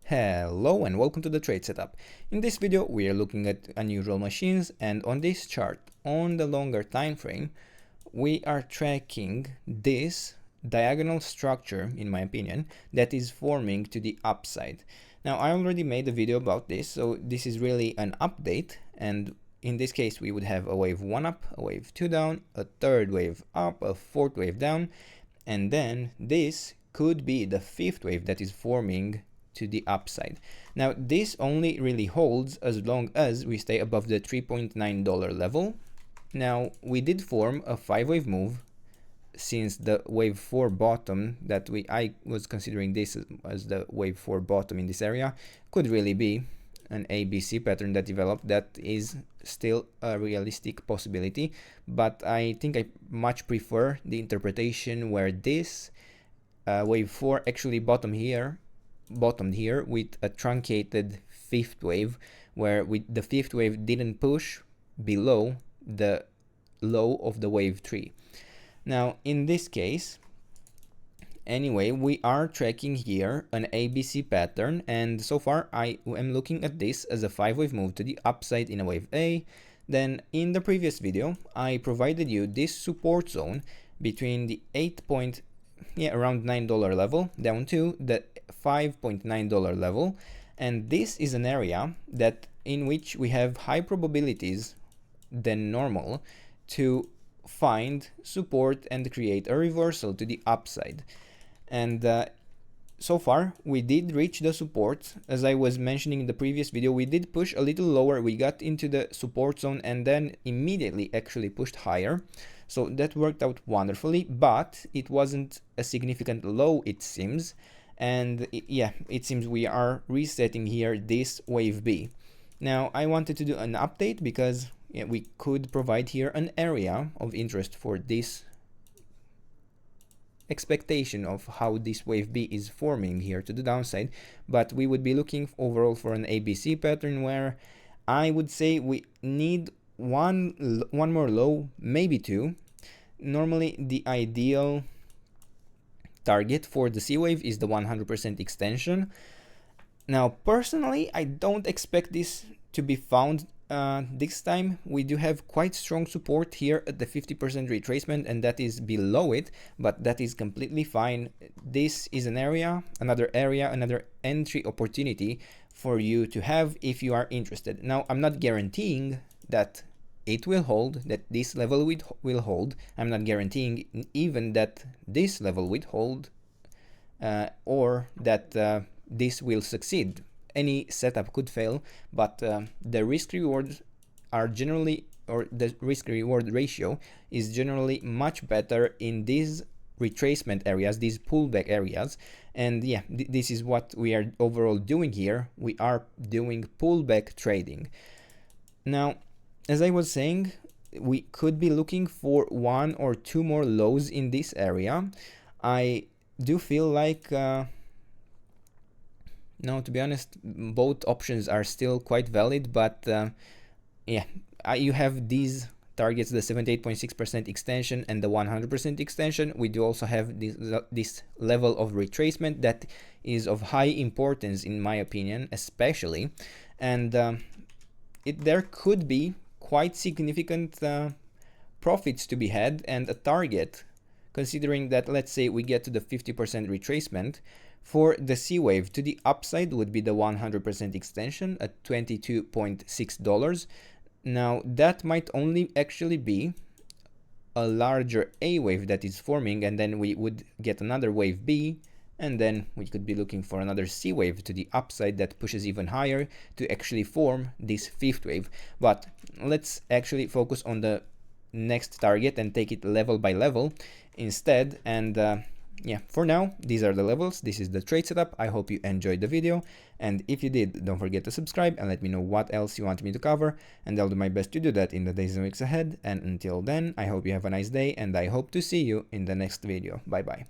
Hello and welcome to the trade setup. In this video we are looking at unusual machines, and on this chart on the longer time frame we are tracking this diagonal structure, in my opinion, that is forming to the upside. Now I already made a video about this, so this is really an update, and in this case we would have a wave 1 up, a wave 2 down, a third wave up, a fourth wave down, and then this could be the fifth wave that is forming to the upside. Now this only really holds as long as we stay above the $3.9 level. Now we did form a 5-wave move since the wave 4 bottom that I was considering this as the wave 4 bottom in this area could really be an ABC pattern that developed. That is still a realistic possibility, but I think I much prefer the interpretation where this wave 4 actually bottomed here with a truncated fifth wave, where the fifth wave didn't push below the low of the wave 3. Now in this case, anyway, we are tracking here an ABC pattern, and so far I am looking at this as a 5-wave move to the upside in a wave A. Then in the previous video I provided you this support zone between the around $9 level down to the $5.9 level, and this is an area that in which we have high probabilities than normal to find support and create a reversal to the upside. And so far we did reach the support. As I was mentioning in the previous video, we did push a little lower, we got into the support zone and then immediately actually pushed higher, so that worked out wonderfully, but it wasn't a significant low, it seems. And it seems we are resetting here this wave B. Now I wanted to do an update because we could provide here an area of interest for this expectation of how this wave B is forming here to the downside, but we would be looking overall for an ABC pattern where I would say we need one more low, maybe two. Normally the ideal target for the C wave is the 100% extension. Now personally I don't expect this to be found this time. We do have quite strong support here at the 50% retracement, and that is below it, but that is completely fine. This is another entry opportunity for you to have if you are interested. Now I'm not guaranteeing that it will hold, that this level will hold. I'm not guaranteeing even that this level will hold or that this will succeed. Any setup could fail, but the risk rewards are generally, or the risk reward ratio is generally much better in these retracement areas, these pullback areas. And this is what we are overall doing here. We are doing pullback trading. Now, as I was saying, we could be looking for one or two more lows in this area. I do feel like no, to be honest, both options are still quite valid, but you have these targets, the 78.6% extension and the 100% extension. We do also have this level of retracement that is of high importance in my opinion, especially, and there could be quite significant profits to be had, and a target, considering that let's say we get to the 50% retracement for the C wave to the upside, would be the 100% extension at $22.6. Now that might only actually be a larger A wave that is forming, and then we would get another wave B, and then we could be looking for another C wave to the upside that pushes even higher to actually form this fifth wave. But let's actually focus on the next target and take it level by level instead. And for now, these are the levels. This is the trade setup. I hope you enjoyed the video, and if you did, don't forget to subscribe and let me know what else you want me to cover, and I'll do my best to do that in the days and weeks ahead. And until then, I hope you have a nice day, and I hope to see you in the next video. Bye bye.